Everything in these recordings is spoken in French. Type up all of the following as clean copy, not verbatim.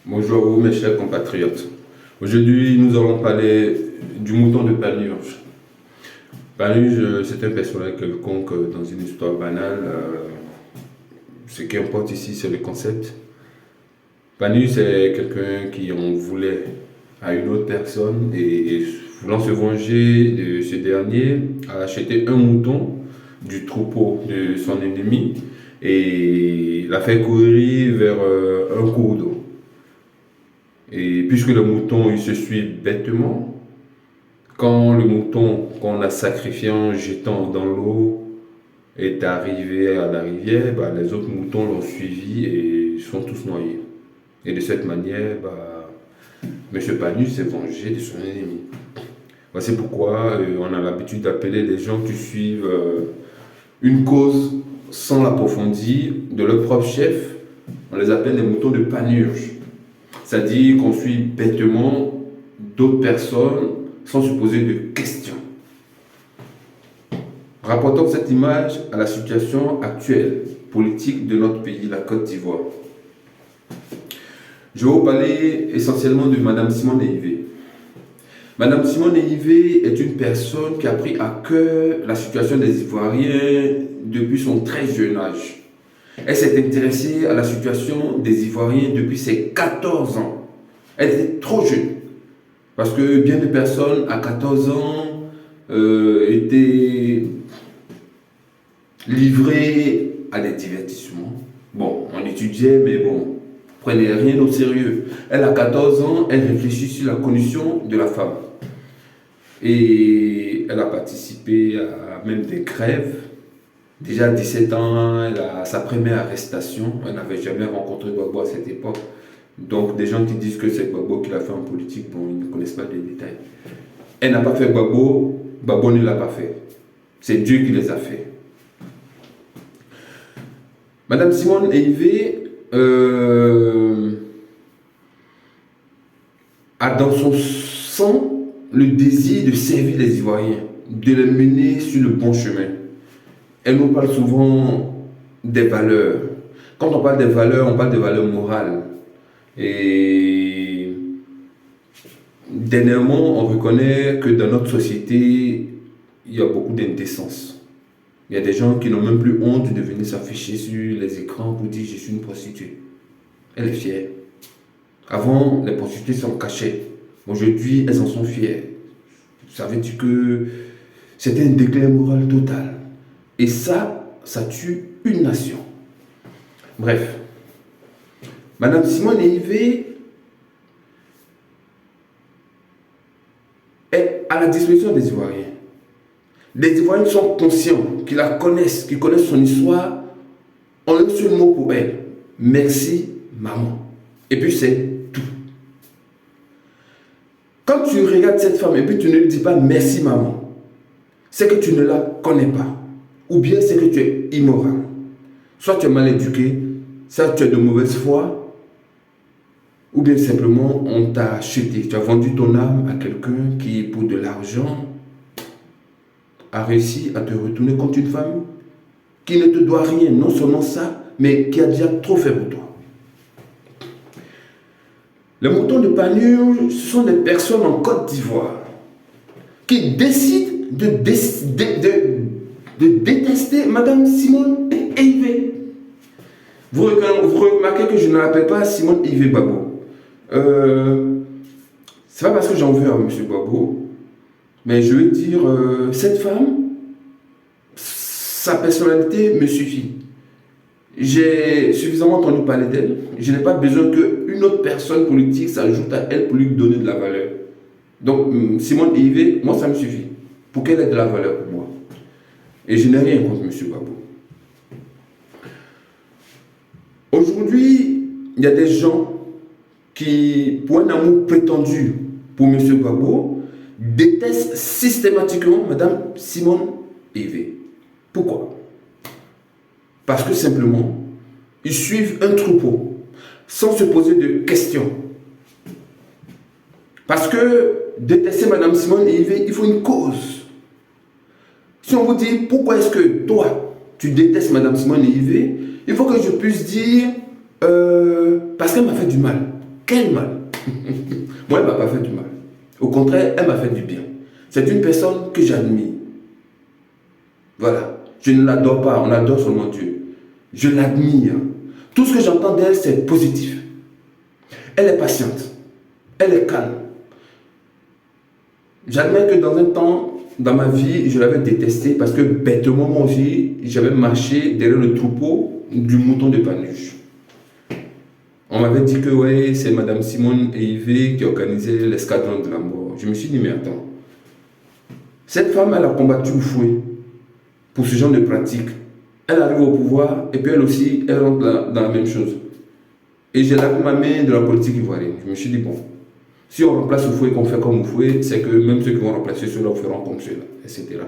Bonjour à vous mes chers compatriotes. Aujourd'hui nous allons parler du mouton de Panurge. Panurge c'est un personnage quelconque dans une histoire banale. Ce qui importe ici c'est le concept. Panurge c'est quelqu'un qui en voulait à une autre personne et voulant se venger de ce dernier a acheté un mouton du troupeau de son ennemi et l'a fait courir vers un cours d'eau. Et puisque le mouton il se suit bêtement, quand le mouton qu'on a sacrifié en jetant dans l'eau est arrivé à la rivière, les autres moutons l'ont suivi et sont tous noyés. Et de cette manière, M. Panurge s'est vengé de son ennemi. Voici pourquoi on a l'habitude d'appeler les gens qui suivent une cause sans l'approfondir de leur propre chef, on les appelle les moutons de Panurge. C'est-à-dire qu'on suit bêtement d'autres personnes sans se poser de questions. Rapportons cette image à la situation actuelle politique de notre pays, la Côte d'Ivoire. Je vais vous parler essentiellement de Mme Simone Ivé. Mme Simone Ivé est une personne qui a pris à cœur la situation des Ivoiriens depuis son très jeune âge. Elle s'est intéressée à la situation des Ivoiriens depuis ses 14 ans. Elle était trop jeune. Parce que bien des personnes à 14 ans étaient livrées à des divertissements. Bon, on étudiait, mais bon, prenez rien au sérieux. Elle a 14 ans, elle réfléchit sur la condition de la femme. Et elle a participé à même des grèves. Déjà à 17 ans, elle a sa première arrestation. Elle n'avait jamais rencontré Gbagbo à cette époque. Donc des gens qui disent que c'est Gbagbo qui l'a fait en politique, bon, ils ne connaissent pas les détails. Elle n'a pas fait Gbagbo, Gbagbo ne l'a pas fait. C'est Dieu qui les a fait. Madame Simone Ivé a dans son sang le désir de servir les Ivoiriens, de les mener sur le bon chemin. Elle nous parle souvent des valeurs. Quand on parle des valeurs, on parle des valeurs morales. Et dernièrement, on reconnaît que dans notre société, il y a beaucoup d'indécence. Il y a des gens qui n'ont même plus honte de venir s'afficher sur les écrans pour dire « je suis une prostituée ». Elle est fière. Avant, les prostituées s'en cachaient. Aujourd'hui, elles en sont fières. Ça veut dire que c'était un déclin moral total. Et ça tue une nation. Bref. Madame Simone Ivé est à la disposition des Ivoiriens. Les Ivoiriens sont conscients, qu'ils la connaissent, qu'ils connaissent son histoire. On a un seul mot pour elle. Merci, maman. Et puis c'est tout. Quand tu regardes cette femme et puis tu ne lui dis pas merci, maman, c'est que tu ne la connais pas. Ou bien c'est que tu es immoral. Soit tu es mal éduqué, soit tu es de mauvaise foi, ou bien simplement on t'a acheté. Tu as vendu ton âme à quelqu'un qui, pour de l'argent, a réussi à te retourner contre une femme qui ne te doit rien, non seulement ça, mais qui a déjà trop fait pour toi. Les moutons de Panurge, ce sont des personnes en Côte d'Ivoire qui décident de détester Madame Simone Ivé. Vous remarquez que je ne l'appelle pas Simone Ivé Gbagbo. C'est pas parce que j'en veux à M. Gbagbo, mais je veux dire, cette femme, sa personnalité me suffit. J'ai suffisamment entendu parler d'elle. Je n'ai pas besoin qu'une autre personne politique s'ajoute à elle pour lui donner de la valeur. Donc, Simone Ivé, moi, ça me suffit. Pour qu'elle ait de la valeur pour moi. Et je n'ai rien contre M. Gbagbo. Aujourd'hui, il y a des gens qui, pour un amour prétendu pour M. Gbagbo, détestent systématiquement Mme Simone Ivé. Pourquoi? Parce que simplement, ils suivent un troupeau sans se poser de questions. Parce que détester Mme Simone Ivé, il faut une cause. Si on vous dit pourquoi est-ce que toi, tu détestes Mme Simone Ivé, il faut que je puisse dire parce qu'elle m'a fait du mal. Quel mal. Moi, elle ne m'a pas fait du mal. Au contraire, elle m'a fait du bien. C'est une personne que j'admire. Voilà. Je ne l'adore pas, on adore seulement Dieu. Je l'admire. Tout ce que j'entends d'elle, c'est positif. Elle est patiente. Elle est calme. J'admets que dans un temps, dans ma vie, je l'avais détestée parce que bêtement, moi aussi, j'avais marché derrière le troupeau du mouton de Panuche. On m'avait dit que ouais, c'est Madame Simone Eivé qui organisait l'escadron de la mort. Je me suis dit, mais attends. Cette femme, elle a combattu le fouet pour ce genre de pratique. Elle arrive au pouvoir et puis elle aussi, elle rentre dans la même chose. Et j'ai lavé ma main de la politique ivoirienne. Je me suis dit, bon, si on remplace le fouet qu'on fait comme le fouet, c'est que même ceux qui vont remplacer ceux-là feront comme ceux-là, etc.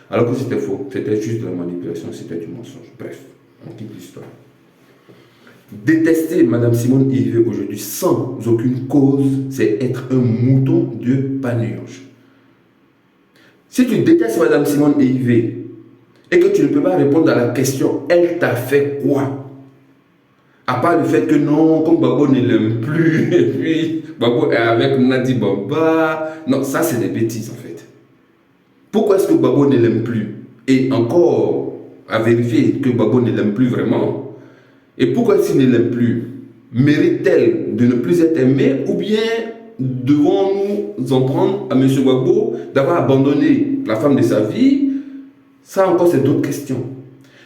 Alors que c'était faux. C'était juste de la manipulation, c'était du mensonge. Bref, on quitte l'histoire. Détester Madame Simone Eivé aujourd'hui sans aucune cause, c'est être un mouton de Panurge. Si tu détestes Madame Simone Eivé et que tu ne peux pas répondre à la question, elle t'a fait quoi? À part le fait que non, comme Babo ne l'aime plus, et puis Babo est avec Nadi Baba. Non, ça c'est des bêtises en fait. Pourquoi est-ce que Babo ne l'aime plus? Et encore à vérifier que Babo ne l'aime plus vraiment. Et pourquoi est-ce qu'il ne l'aime plus? Mérite-t-elle de ne plus être aimée ou bien devons-nous en prendre à M. Babo d'avoir abandonné la femme de sa vie? Ça encore c'est d'autres questions.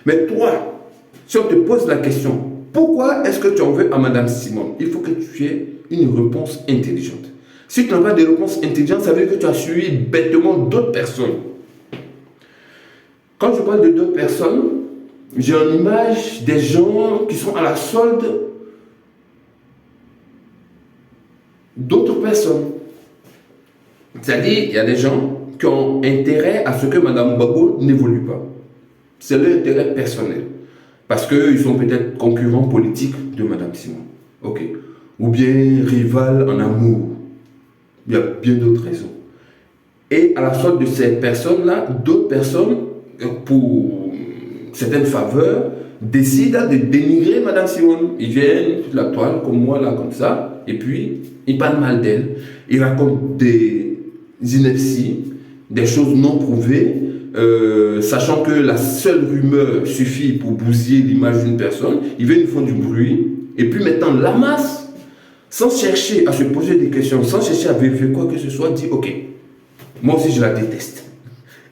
Mais toi, si on te pose la question, pourquoi est-ce que tu en veux à Madame Simone? Il faut que tu aies une réponse intelligente. Si tu n'as pas de réponse intelligente, ça veut dire que tu as suivi bêtement d'autres personnes. Quand je parle de d'autres personnes, j'ai en image des gens qui sont à la solde d'autres personnes. C'est-à-dire, il y a des gens qui ont intérêt à ce que Madame Babo n'évolue pas. C'est leur intérêt personnel. Parce qu'ils sont peut-être concurrents politiques de Madame Simone. Ok. Ou bien rivales en amour. Il y a bien d'autres raisons. Et à la sorte de ces personnes-là, d'autres personnes, pour certaines faveurs, décident de dénigrer Madame Simone. Ils viennent sur la toile, comme moi, là, comme ça, et puis ils parlent mal d'elle. Ils racontent des inepties, des choses non prouvées, sachant que la seule rumeur suffit pour bousiller l'image d'une personne. Ils viennent, ils font du bruit, et puis maintenant la masse, sans chercher à se poser des questions, sans chercher à vérifier quoi que ce soit, dit ok, moi aussi je la déteste.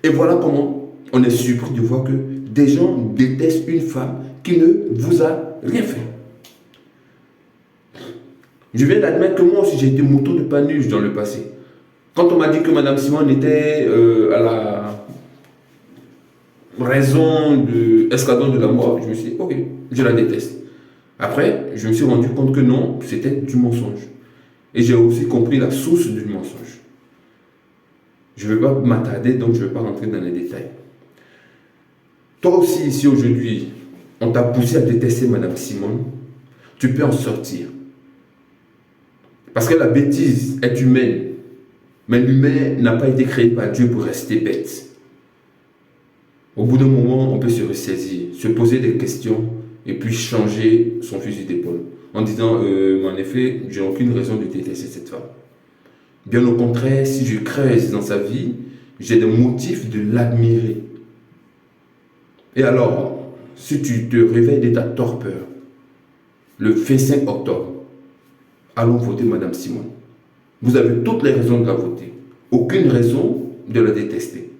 Et voilà comment on est surpris de voir que des gens détestent une femme qui ne vous a rien fait. Je viens d'admettre que moi aussi j'ai été mouton de Panurge dans le passé. Quand on m'a dit que Madame Simone était à la raison de l'escadron de la mort, je me suis dit, ok, je la déteste. Après, je me suis rendu compte que non, c'était du mensonge. Et j'ai aussi compris la source du mensonge. Je ne vais pas m'attarder, donc je ne vais pas rentrer dans les détails. Toi aussi, ici aujourd'hui, on t'a poussé à détester Madame Simone, tu peux en sortir. Parce que la bêtise est humaine. Mais l'humain n'a pas été créé par Dieu pour rester bête. Au bout d'un moment, on peut se ressaisir, se poser des questions et puis changer son fusil d'épaule. En disant, en effet, je n'ai aucune raison de détester cette femme. Bien au contraire, si je creuse dans sa vie, j'ai des motifs de l'admirer. Et alors, si tu te réveilles de ta torpeur, le 25 octobre, allons voter Madame Simone. Vous avez toutes les raisons de la voter. Aucune raison de la détester.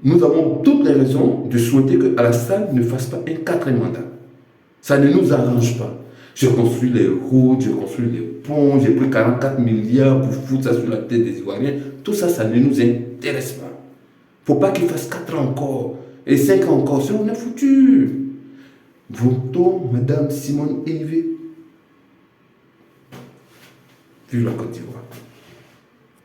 Nous avons toutes les raisons de souhaiter que Alassane ne fasse pas un 4e mandat. Ça ne nous arrange pas. J'ai construit les routes, j'ai construit les ponts, j'ai pris 44 milliards pour foutre ça sur la tête des Ivoiriens. Tout ça, ça ne nous intéresse pas. Il ne faut pas qu'il fasse 4 ans encore et 5 ans encore, sinon on est foutu. Votons Madame Simone Eivé. Vive la Côte d'Ivoire.